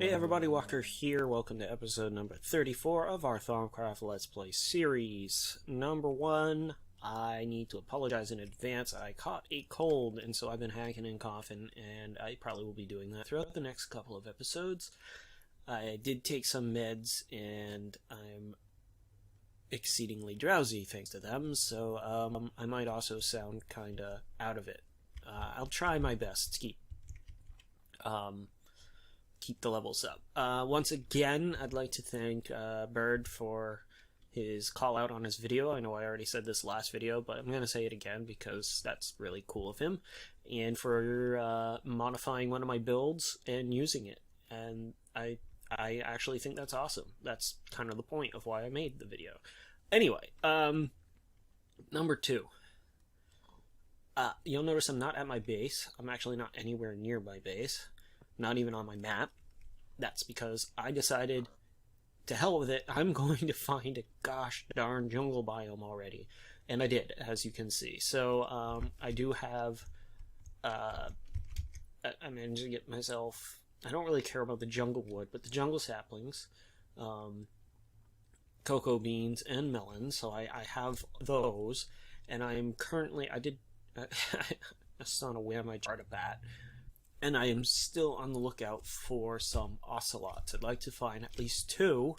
Hey everybody, Walker here. Welcome to episode number 34 of our Thaumcraft Let's Play series. Number 1, I need to apologize in advance. I caught a cold, and so I've been hacking and coughing, and I probably will be doing that throughout the next couple of episodes. I did take some meds, and I'm exceedingly drowsy thanks to them, so I might also sound kinda out of it. I'll try my best to keep the levels up. Once again, I'd like to thank Bird for his call out on his video. I know I already said this last video, but I'm going to say it again because that's really cool of him. And for modifying one of my builds and using it. And I actually think that's awesome. That's kind of the point of why I made the video. Anyway, number 2. You'll notice I'm not at my base. I'm actually not anywhere near my base. Not even on my map. That's because I decided, to hell with it, I'm going to find a gosh darn jungle biome already. And I did, as you can see. So, I do have, I managed to get myself, I don't really care about the jungle wood, but the jungle saplings, cocoa beans, and melons. So I have those, and I'm currently, just on a whim, I jarred a bat. And I am still on the lookout for some ocelots. I'd like to find at least 2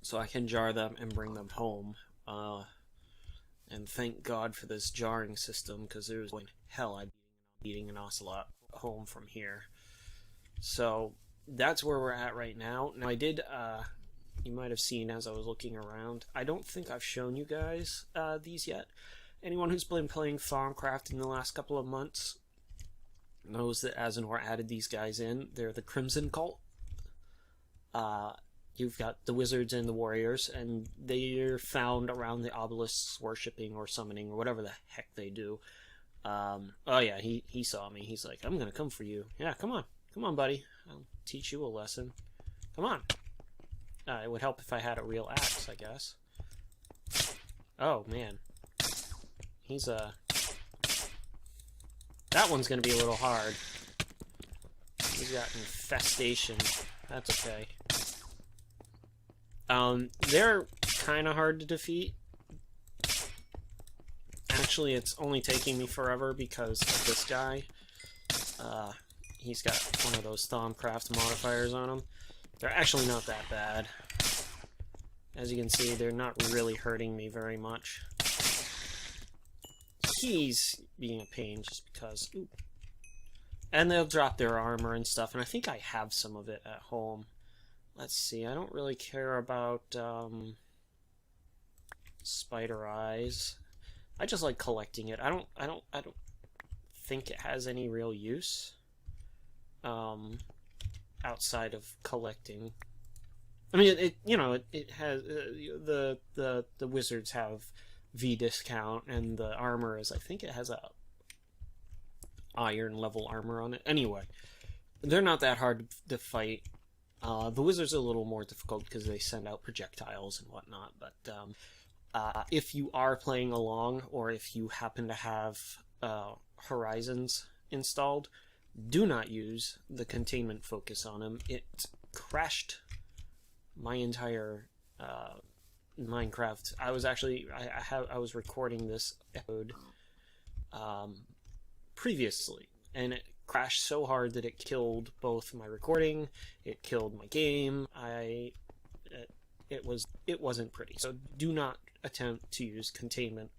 so I can jar them and bring them home. And thank God for this jarring system, because there's no hell I'd be eating an ocelot home from here. So that's where we're at right now. Now I did, you might have seen as I was looking around, I don't think I've shown you guys these yet. Anyone who's been playing Thaumcraft in the last couple of months knows that Azenor added these guys in. They're the Crimson Cult. You've got the wizards and the warriors, and they're found around the obelisks worshipping or summoning or whatever the heck they do. Oh yeah, he saw me. He's like, I'm gonna come for you. Yeah, come on buddy, I'll teach you a lesson. Come on. It would help if I had a real axe, I guess. Oh man, he's that one's going to be a little hard. He's got infestation. That's okay. They're kind of hard to defeat. Actually, it's only taking me forever because of this guy. He's got one of those Thaumcraft modifiers on him. They're actually not that bad. As you can see, they're not really hurting me very much. He's being a pain just because. Ooh. And they'll drop their armor and stuff, and I think I have some of it at home. Let's see, I don't really care about spider eyes. I just like collecting it. I don't think it has any real use outside of collecting. I mean, it has the wizards have V discount, and the armor is, I think it has a iron level armor on it. Anyway, they're not that hard to fight. The wizards are a little more difficult because they send out projectiles and whatnot, but if you are playing along, or if you happen to have Horizons installed, do not use the containment focus on them. It crashed my entire Minecraft. I was actually I was recording this episode previously, and it crashed so hard that it killed both my recording, it killed my game. It wasn't pretty. So do not attempt to use containment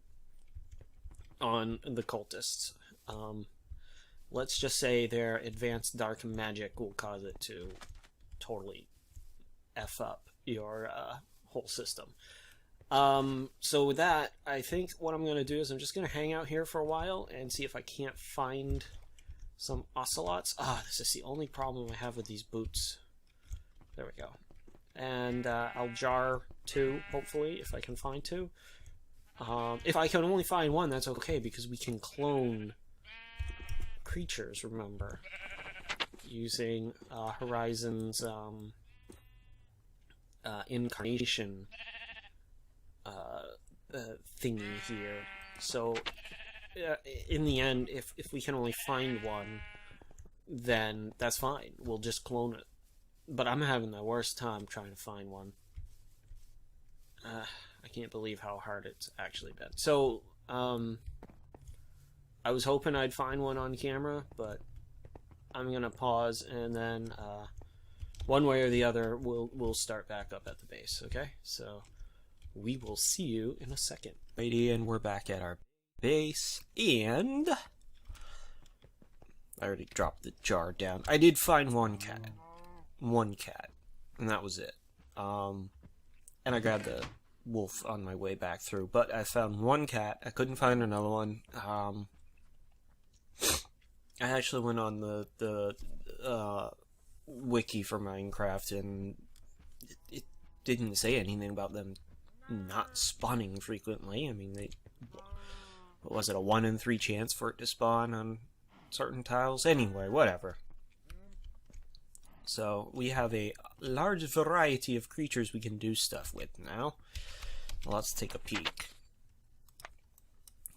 on the cultists. Let's just say their advanced dark magic will cause it to totally F up your whole system. So with that, I think what I'm going to do is I'm just going to hang out here for a while and see if I can't find some ocelots. This is the only problem I have with these boots. There we go. And I'll jar 2, hopefully, if I can find 2. If I can only find 1, that's okay, because we can clone creatures, remember, using Horizons incarnation thingy here. So in the end, if we can only find 1, then that's fine. We'll just clone it. But I'm having the worst time trying to find one. I can't believe how hard it's actually been. So, I was hoping I'd find one on camera, but I'm gonna pause, and then one way or the other, we'll start back up at the base. Okay, so we will see you in a second. Righty, and we're back at our base, and I already dropped the jar down. I did find one cat, and that was it. And I grabbed the wolf on my way back through, but I found one cat. I couldn't find another one. I actually went on the wiki for Minecraft, and it didn't say anything about them not spawning frequently. I mean, what was it, a 1 in 3 chance for it to spawn on certain tiles? Anyway, whatever. So we have a large variety of creatures we can do stuff with now. Let's take a peek.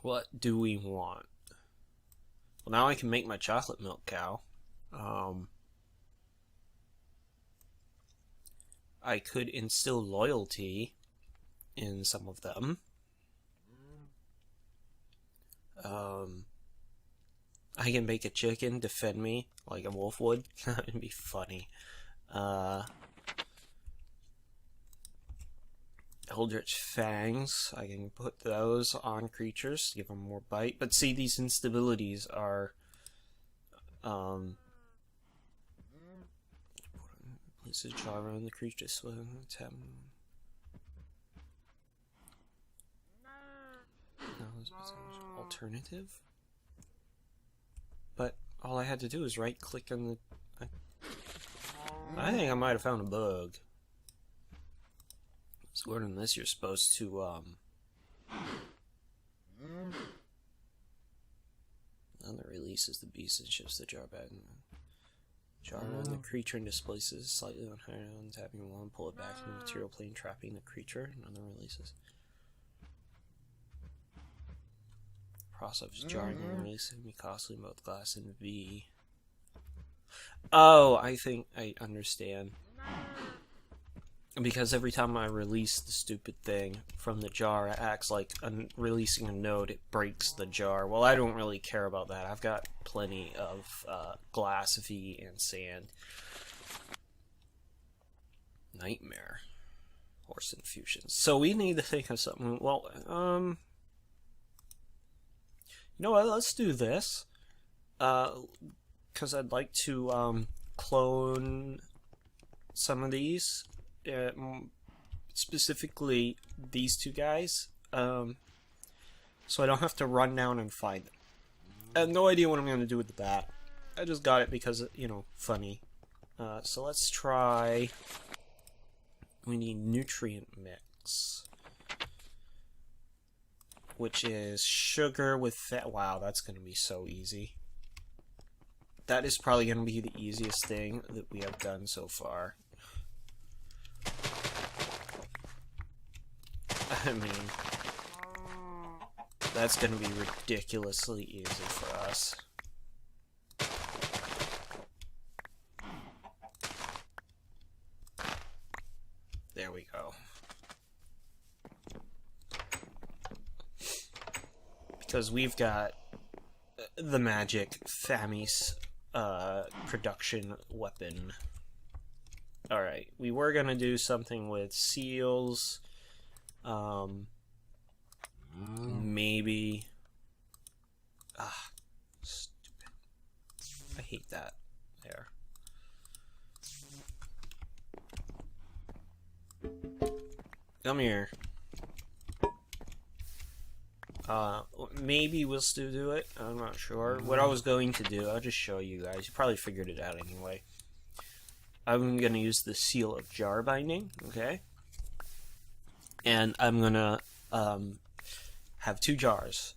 What do we want? Well, now I can make my chocolate milk cow. I could instill loyalty in some of them. I can make a chicken defend me like a wolf would. That'd be funny. Eldritch Fangs, I can put those on creatures to give them more bite. But see, these instabilities are place a jar around the creature so tap. Alternative? But all I had to do was right click on the... I think I might have found a bug. So in this, you're supposed to on the releases the beast and shifts the jar back. Jar around the creature and displaces slightly on higher and tapping one, pull it back in the material plane, trapping the creature. Another releases. Process of jarring and releasing can be costly in both glass and V. Oh, I think I understand. Because every time I release the stupid thing from the jar, it acts like releasing a node, it breaks the jar. Well, I don't really care about that. I've got plenty of glass, V, and sand. Nightmare. Horse infusions. So we need to think of something. Well, you know what? Let's do this. Because I'd like to clone some of these. Specifically these two guys, so I don't have to run down and find them. I have no idea what I'm going to do with the bat. I just got it because, you know, funny. So let's try... We need nutrient mix, which is sugar with fat. Wow, that's going to be so easy. That is probably going to be the easiest thing that we have done so far. I mean, that's going to be ridiculously easy for us. There we go. Because we've got the magic Thamis production weapon. Alright, we were going to do something with seals. Maybe. Stupid. I hate that. There. Come here. Maybe we'll still do it. I'm not sure. What I was going to do, I'll just show you guys. You probably figured it out anyway. I'm gonna use the seal of jar binding, okay? And I'm gonna have two jars.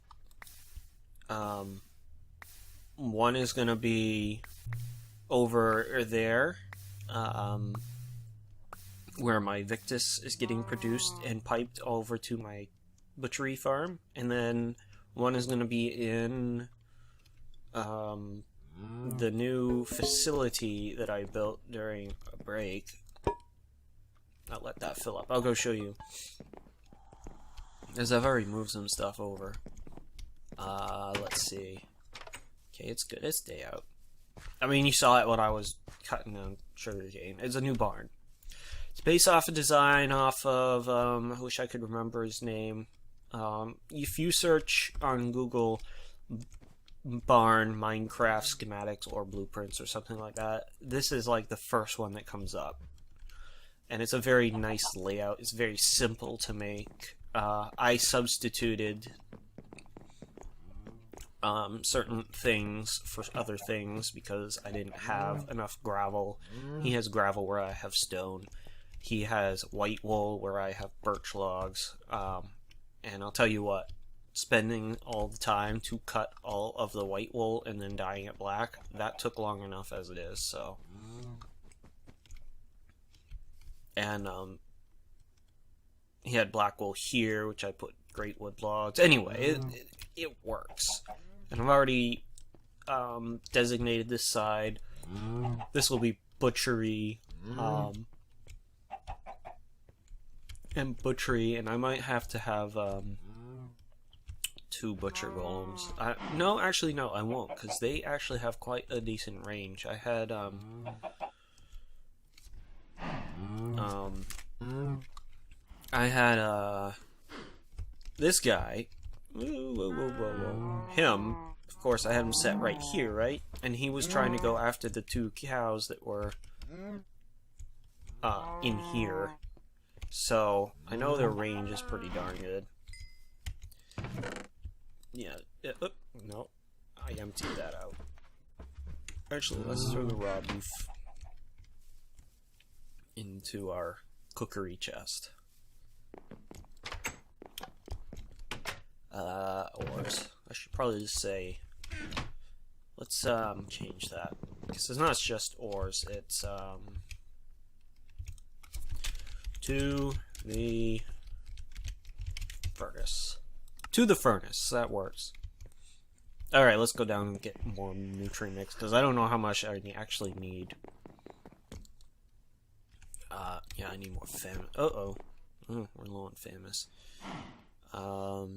One is gonna be over there, where my Victus is getting produced and piped over to my butchery farm, and then one is gonna be in the new facility that I built during a break. I'll let that fill up. I'll go show you. As I've already moved some stuff over. Let's see. Okay, it's good. It's day out. I mean, you saw it when I was cutting down sugarcane. It's a new barn. It's based off a design off of, I wish I could remember his name. If you search on Google barn, Minecraft schematics, or blueprints, or something like that, this is like the first one that comes up. And it's a very nice layout. It's very simple to make. I substituted certain things for other things because I didn't have enough gravel. He has gravel where I have stone. He has white wool where I have birch logs. And I'll tell you what, spending all the time to cut all of the white wool and then dyeing it black, that took long enough as it is, so. And he had black wool here, which I put great wood logs. Anyway, it works. And I've already designated this side. This will be butchery. And butchery, and I might have to have 2 butcher golems. No, actually, no, I won't, because they actually have quite a decent range. I had this guy. Him. Of course, I had him set right here, right? And he was trying to go after the 2 cows that were in here. So, I know their range is pretty darn good. Yeah. No. I emptied that out. Actually, let's throw the raw beef into our cookery chest. Ores. I should probably just say... Let's, change that. Because it's not just ores, it's, to the furnace. To the furnace. That works. Alright, let's go down and get more nutrient mix, because I don't know how much I actually need. Yeah, I need more fam. Oh, we're low on famous. What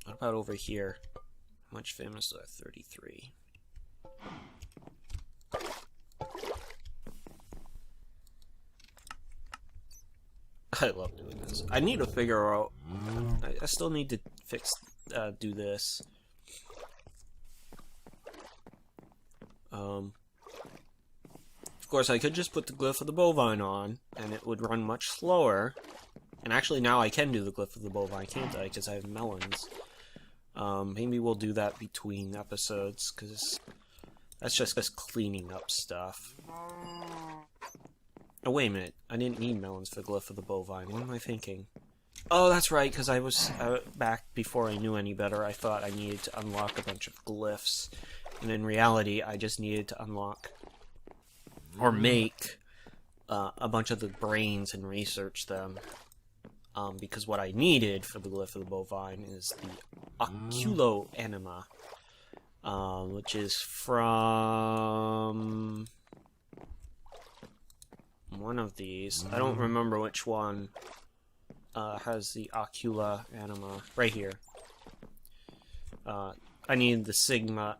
about over here? How much famous do I have? 33. I love doing this. I need to figure out... I still need to do this. Of course, I could just put the glyph of the bovine on, and it would run much slower. And actually, now I can do the glyph of the bovine, can't I? Because I have melons. Maybe we'll do that between episodes, because that's just cleaning up stuff. Oh, wait a minute. I didn't need melons for the glyph of the bovine. What am I thinking? Oh, that's right, because I was back before I knew any better. I thought I needed to unlock a bunch of glyphs. And in reality, I just needed to unlock or make a bunch of the brains and research them. Because what I needed for the glyph of the bovine is the oculo anima, which is from one of these. I don't remember which one has the ocula anima. Right here. I needed the sigma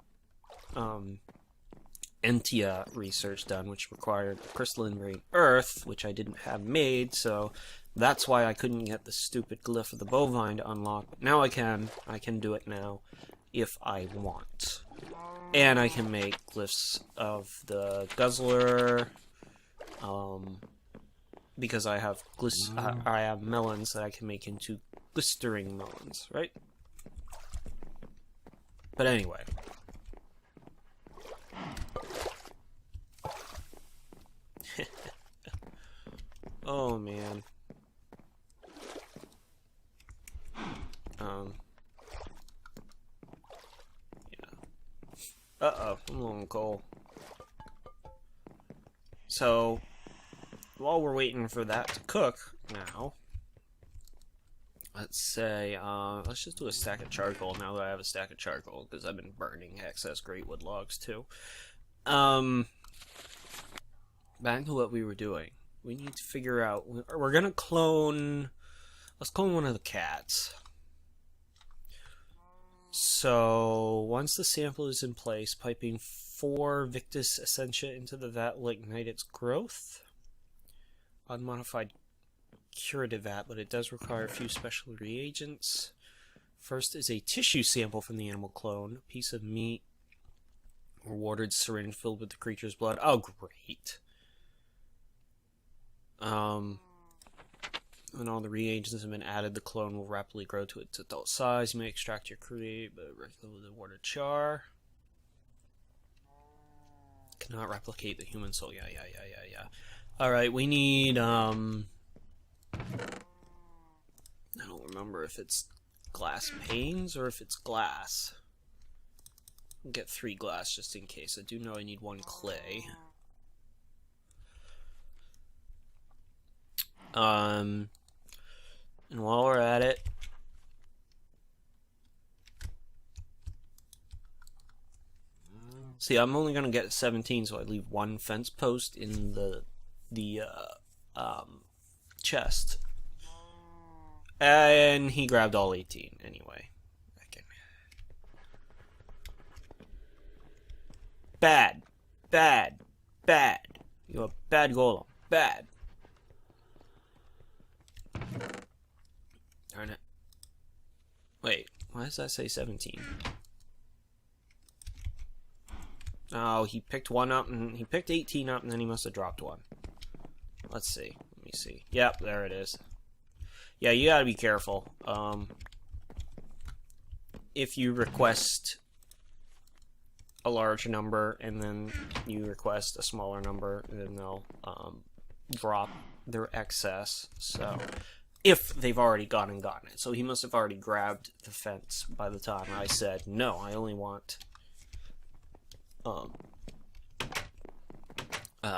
entia research done, which required crystalline green earth, which I didn't have made, so that's why I couldn't get the stupid glyph of the bovine to unlock. Now I can. I can do it now if I want. And I can make glyphs of the guzzler, because I have I have melons that I can make into glistering melons, right? But anyway. Oh man. Yeah. Uh-oh, I'm low on coal. So, while we're waiting for that to cook now, let's say, let's just do a stack of charcoal now that I have a stack of charcoal, because I've been burning excess great wood logs too. Back to what we were doing. We need to figure out, we're gonna clone, let's clone one of the cats. So, once the sample is in place, piping 4 Victus Essentia into the vat will ignite its growth. Unmodified curative vat, but it does require a few special reagents. First is a tissue sample from the animal clone, a piece of meat, or watered syringe filled with the creature's blood. Oh, great. When all the reagents have been added, the clone will rapidly grow to its adult size. You may extract your create, but refill with water char. Cannot replicate the human soul. Yeah. Alright, we need, I don't remember if it's glass panes or if it's glass. I'll get 3 glass just in case. I do know I need 1 clay. And while we're at it, see, I'm only gonna get 17, so I leave 1 fence post in the chest. And he grabbed all 18 anyway. Bad. You're a bad golem. Bad. Darn it. Wait, why does that say 17? Oh, he picked 1 up, and he picked 18 up, and then he must have dropped 1. Let's see. Let me see. Yep, there it is. Yeah, you gotta be careful. If you request a large number, and then you request a smaller number, then they'll drop their excess. So, if they've already gone and gotten it. So he must have already grabbed the fence by the time I said, no, I only want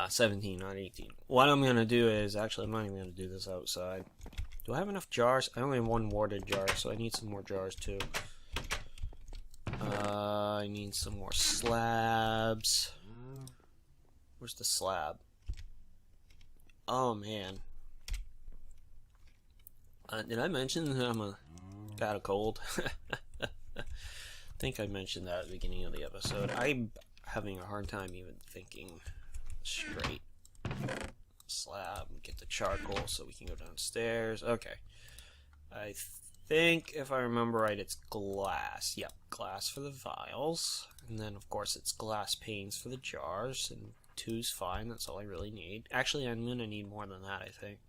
17, not 18. What I'm going to do is, actually I'm not even going to do this outside. Do I have enough jars? I only have 1 warded jar, so I need some more jars too. I need some more slabs. Where's the slab? Oh man. Did I mention that I'm got a cold? I think I mentioned that at the beginning of the episode. I'm having a hard time even thinking straight. Slab, get the charcoal so we can go downstairs. Okay. I think, if I remember right, it's glass. Yep, glass for the vials. And then, of course, it's glass panes for the jars. And 2's fine, that's all I really need. Actually, I'm going to need more than that, I think.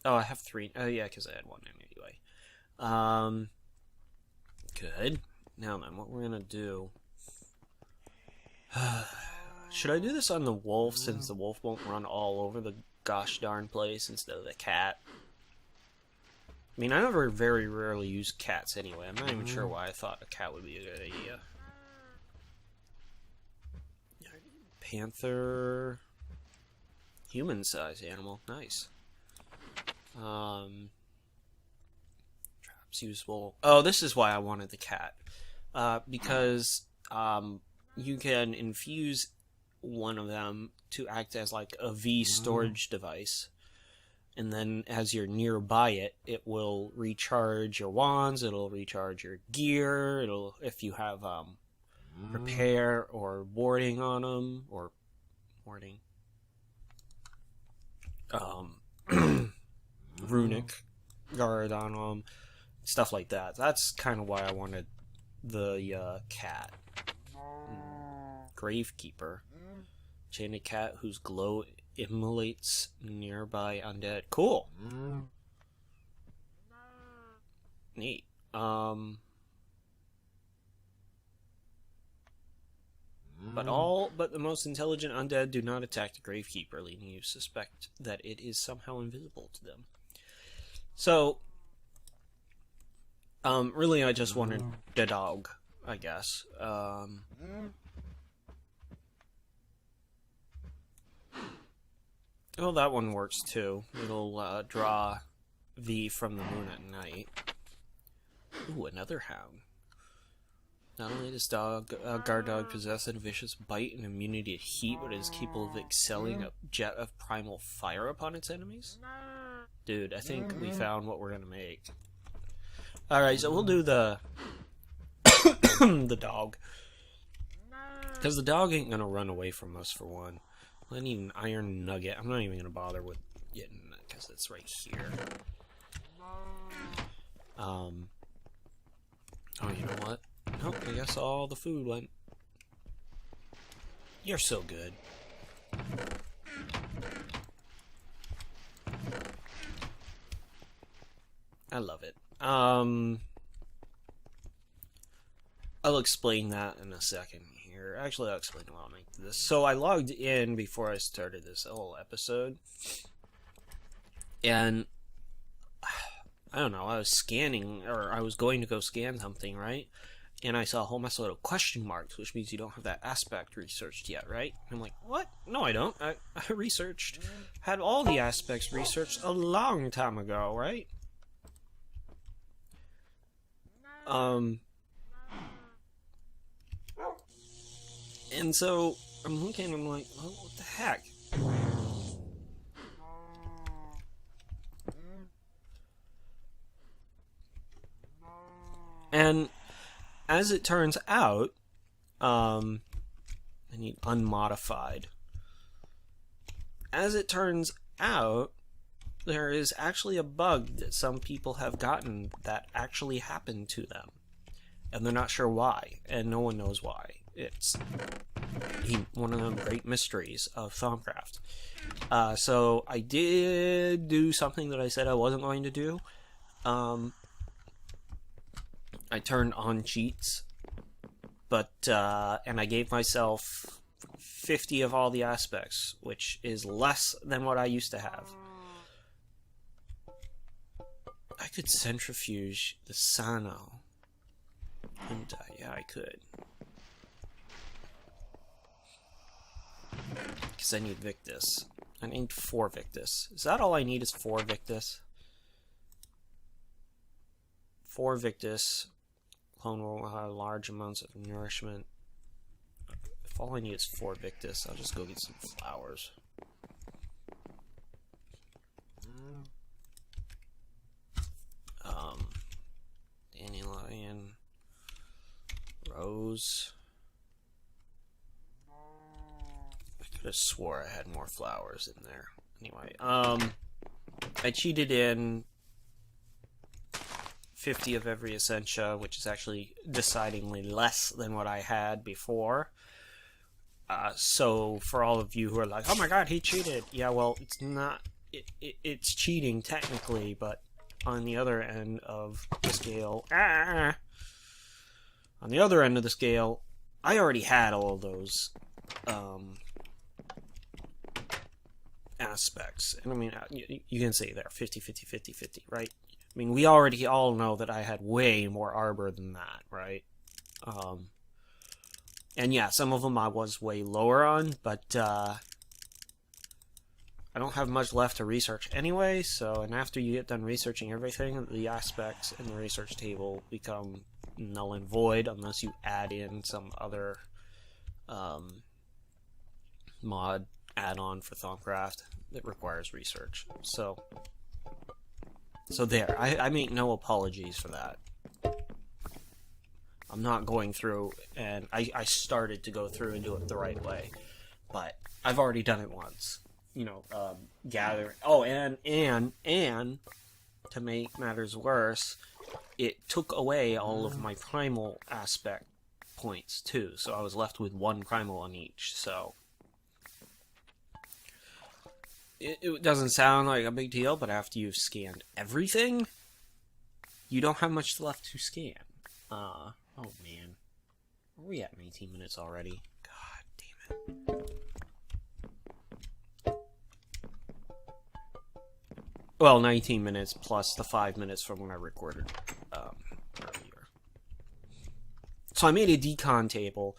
Oh, I have 3. Oh, yeah, because I had 1 anyway. Good. Now then, what we're going to do... Should I do this on the wolf, since the wolf won't run all over the gosh darn place instead of the cat? I mean, I never very rarely use cats anyway. I'm not even sure why I thought a cat would be a good idea. Panther... Human-sized animal. Nice. Traps useful. Oh, this is why I wanted the cat. Because you can infuse one of them to act as like a V storage device. And then as you're nearby it, it will recharge your wands, it'll recharge your gear, it'll, if you have repair or warding on them, or warding. Runic guard on them, stuff like that. That's kind of why I wanted the cat. Gravekeeper. Chained cat whose glow immolates nearby undead. Cool. Neat. But the most intelligent undead do not attack the Gravekeeper, leading you to suspect that it is somehow invisible to them. So, really I just wanted the dog, I guess. Well, that one works too. It'll draw V from the moon at night. Ooh, another hound. Not only does guard dog possess a vicious bite and immunity to heat, but it is capable of excelling a jet of primal fire upon its enemies. Dude, I think we found what we're gonna make. Alright, so we'll do the the dog. Because the dog ain't gonna run away from us, for one. I need an iron nugget. I'm not even gonna bother with getting that, because it's right here. Oh, you know what? Nope, I guess all the food went. You're so good. I love it. I'll explain that in a second here. Actually, I'll explain why I'll make this. So I logged in before I started this whole episode. And I don't know, I was scanning, or I was going to go scan something, right? And I saw a whole mess of question marks, which means you don't have that aspect researched yet, right? I'm like, what? No, I don't. I researched, had all the aspects researched a long time ago, right? And so I'm looking, I'm like, oh, what the heck? And as it turns out, I need unmodified. As it turns out, there is actually a bug that some people have gotten that actually happened to them. And they're not sure why, and no one knows why. It's one of the great mysteries of Thaumcraft. So I did do something that I said I wasn't going to do. I turned on cheats, but and I gave myself 50 of all the aspects, which is less than what I used to have. I could centrifuge the Sano. And yeah, I could. Because I need Victus. I need 4 Victus. Is that all I need is 4 Victus? 4 Victus. Clone will have large amounts of nourishment. If all I need is 4 Victus, I'll just go get some flowers. Dandelion. Rose. I could have swore I had more flowers in there. Anyway, I cheated in 50 of every Essentia, which is actually decidingly less than what I had before. So for all of you who are like, oh my god, he cheated. Yeah, well, it's not, it's cheating technically, but on the other end of the scale, on the other end of the scale, I already had all of those aspects. And I mean, you can say there, 50, 50, 50, 50, right? I mean, we already all know that I had way more arbor than that, right? And yeah, some of them I was way lower on, but I don't have much left to research anyway, so, and after you get done researching everything, the aspects in the research table become null and void unless you add in some other mod add-on for Thaumcraft that requires research. So there, I make no apologies for that. I'm not going through, and I started to go through and do it the right way, but I've already done it once. You know, gather. Oh, and to make matters worse, it took away all of my primal aspect points too, so I was left with 1 primal on each. So it doesn't sound like a big deal, but after you've scanned everything, you don't have much left to scan. Oh man, are we at 19 minutes already? God damn it. Well, 19 minutes plus the 5 minutes from when I recorded earlier. So I made a decon table,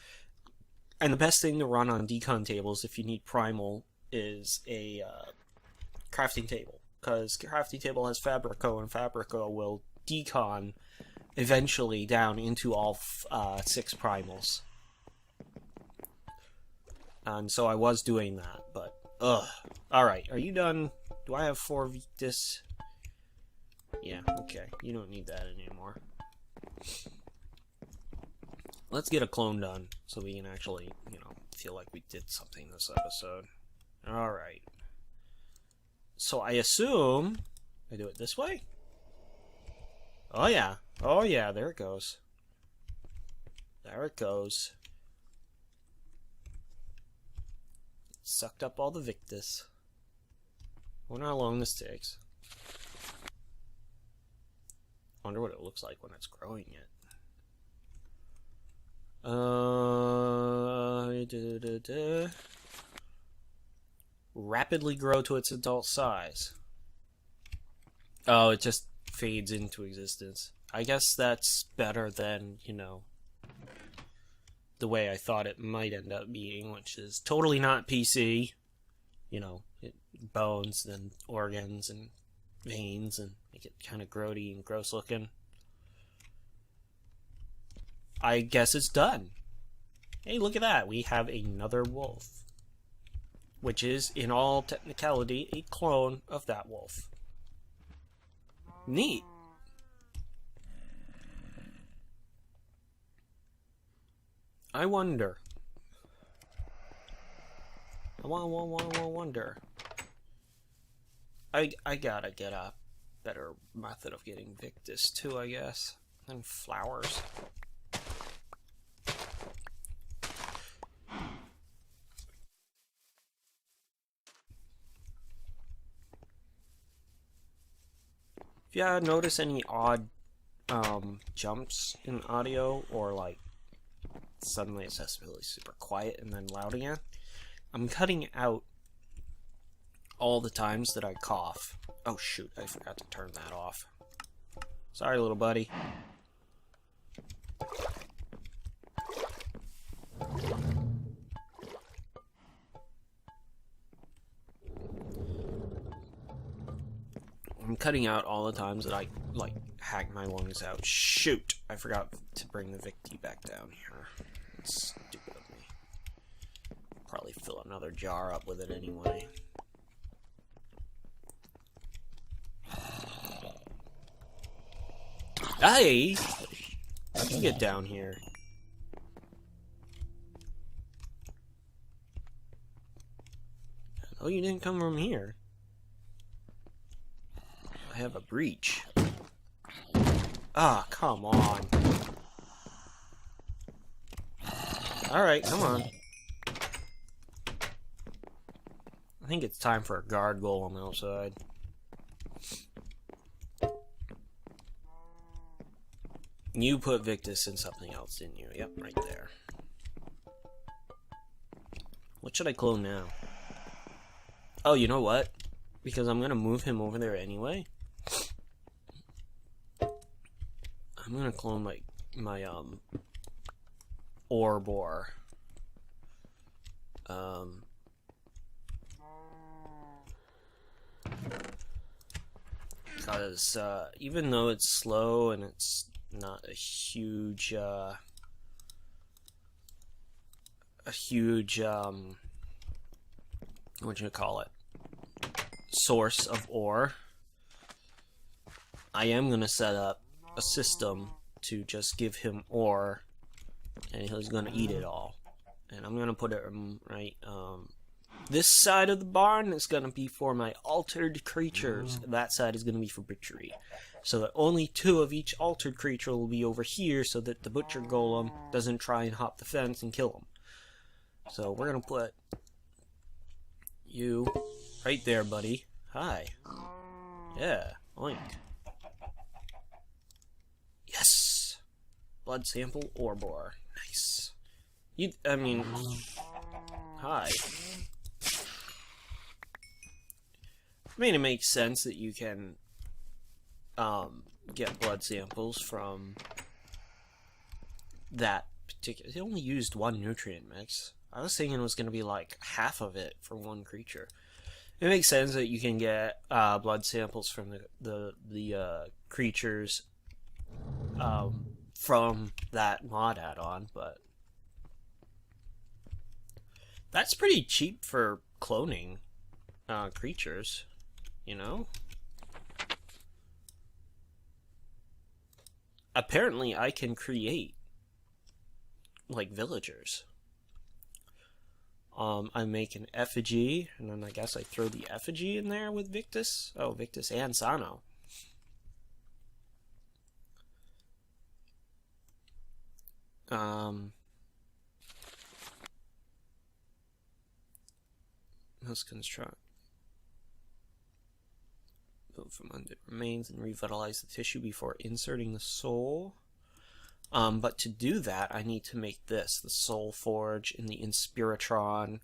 and the best thing to run on decon tables if you need primal is a crafting table, because crafting table has Fabrico, and Fabrico will decon eventually down into all 6 primals. And so I was doing that, but alright, are you done? Do I have 4 Victus? Yeah, okay. You don't need that anymore. Let's get a clone done so we can actually, you know, feel like we did something this episode. Alright. So I assume I do it this way? Oh yeah. Oh yeah, there it goes. There it goes. Sucked up all the Victus. Wonder how long this takes. Wonder what it looks like when it's growing it. Rapidly grow to its adult size. Oh, it just fades into existence. I guess that's better than, you know, the way I thought it might end up being, which is totally not PC. You know, bones and organs and veins and make it kind of grody and gross looking. I guess it's done. Hey, look at that. We have another wolf, which is, in all technicality, a clone of that wolf. Neat. I wonder. I wonder. I gotta get a better method of getting Victus too, I guess, than flowers. If you notice any odd jumps in audio, or like suddenly accessibility super quiet and then loud again, I'm cutting out all the times that I cough. Oh shoot, I forgot to turn that off. Sorry, little buddy. I'm cutting out all the times that I, like, hack my lungs out. Shoot! I forgot to bring the Victi back down here. That's stupid of me. Probably fill another jar up with it anyway. Hey! How'd you get down here? Oh, you didn't come from here. I have a breach. Ah, come on. Alright, come on. I think it's time for a guard golem outside. You put Victus in something else, didn't you? Yep, right there. What should I clone now? Oh, you know what? Because I'm gonna move him over there anyway. I'm gonna clone my ore boar. Because even though it's slow and it's not a huge what you call it, source of ore, I am gonna set up a system to just give him ore, and he's gonna eat it all. And I'm gonna put it right this side of the barn is gonna be for my altered creatures. That side is gonna be for butchery. So that only 2 of each altered creature will be over here, so that the butcher golem doesn't try and hop the fence and kill him. So we're gonna put you right there, buddy. Hi. Yeah, oink. Yes! Blood sample ore boar. Nice. I mean, hi. I mean, it makes sense that you can get blood samples from that particular. It only used 1 nutrient mix. I was thinking it was going to be like half of it for 1 creature. It makes sense that you can get blood samples from the creatures from that mod add-on, but that's pretty cheap for cloning creatures, you know? Apparently I can create like villagers. I make an effigy, and then I guess I throw the effigy in there with Victus. Oh, Victus and Sano. Let's construct. Build from undead remains and revitalize the tissue before inserting the soul. But to do that, I need to make this, the Soul Forge and the Inspiratron,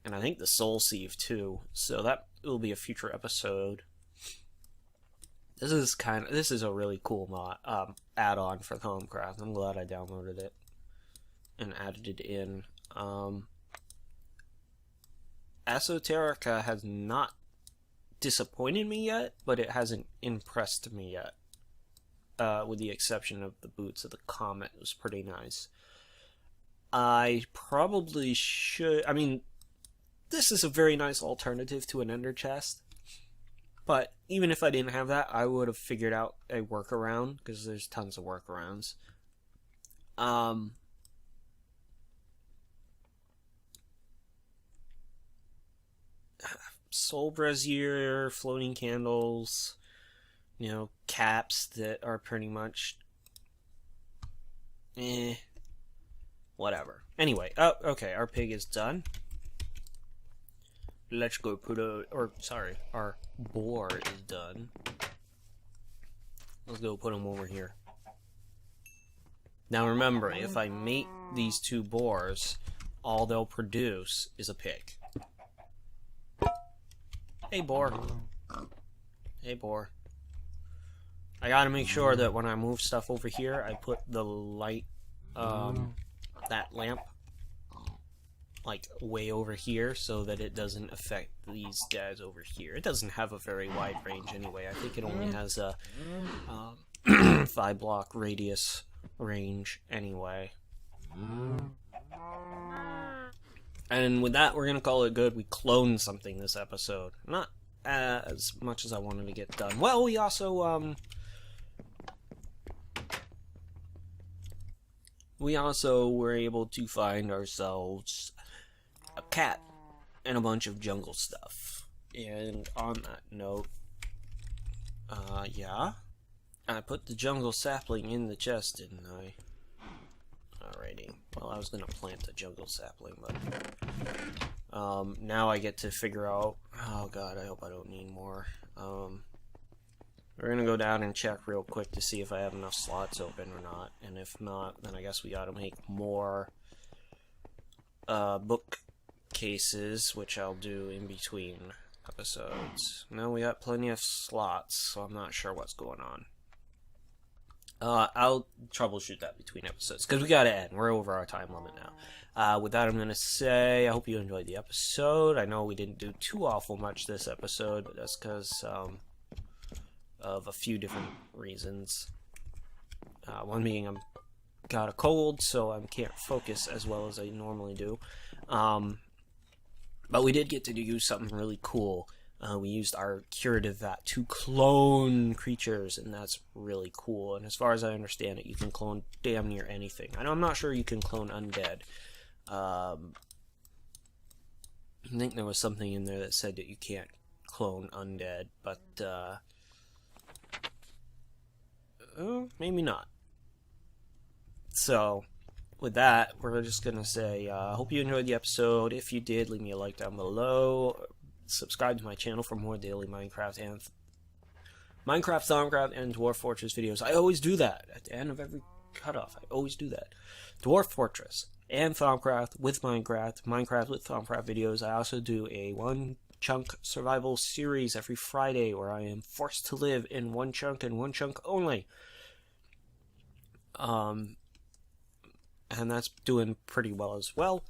and I think the Soul Sieve too. So that will be a future episode. This is a really cool mod, add-on for Thaumcraft. I'm glad I downloaded it and added it in. Esoterica has not disappointed me yet, but it hasn't impressed me yet. With the exception of the boots of the comet. It was pretty nice. I probably should... I mean, this is a very nice alternative to an ender chest. But even if I didn't have that, I would have figured out a workaround, because there's tons of workarounds. Soul Brazier, floating candles... You know, caps that are pretty much... whatever. Anyway, oh, okay, our pig is done. Let's go put our boar is done. Let's go put him over here. Now remember, if I mate these two boars, all they'll produce is a pig. Hey, boar. Hey, boar. I gotta make sure that when I move stuff over here, I put the light, that lamp, like, way over here, so that it doesn't affect these guys over here. It doesn't have a very wide range anyway. I think it only has a 5-block radius range anyway. And with that, we're gonna call it good. We cloned something this episode. Not as much as I wanted to get done. Well, we also, were able to find ourselves a cat and a bunch of jungle stuff. And on that note, yeah, I put the jungle sapling in the chest, didn't I? Alrighty. Well, I was gonna plant a jungle sapling, but now I get to figure out. Oh god, I hope I don't need more. We're gonna go down and check real quick to see if I have enough slots open or not, and if not, then I guess we gotta make more bookcases, which I'll do in between episodes. Now we got plenty of slots, so I'm not sure what's going on. I'll troubleshoot that between episodes, because we gotta end. We're over our time limit now. With that, I'm gonna say, I hope you enjoyed the episode. I know we didn't do too awful much this episode, but that's because, of a few different reasons. One being I'm got a cold, so I can't focus as well as I normally do. But we did get to do something really cool. We used our curative vat to clone creatures, and that's really cool. And as far as I understand it, you can clone damn near anything. I'm not sure you can clone undead. I think there was something in there that said that you can't clone undead, but maybe not. So, with that, we're just gonna say, I hope you enjoyed the episode. If you did, leave me a like down below. Subscribe to my channel for more daily Minecraft, Thaumcraft, and Dwarf Fortress videos. I always do that at the end of every cutoff. I always do that. Dwarf Fortress and Thaumcraft with Minecraft with Thaumcraft videos. I also do a one-chunk survival series every Friday where I am forced to live in one chunk and one chunk only. And that's doing pretty well as well.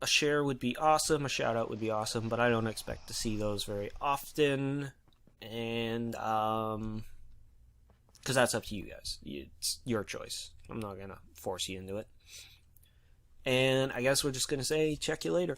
a share would be awesome, a shout out would be awesome, but I don't expect to see those very often, and because that's up to you guys. It's your choice. I'm not gonna force you into it. And I guess we're just gonna say check you later.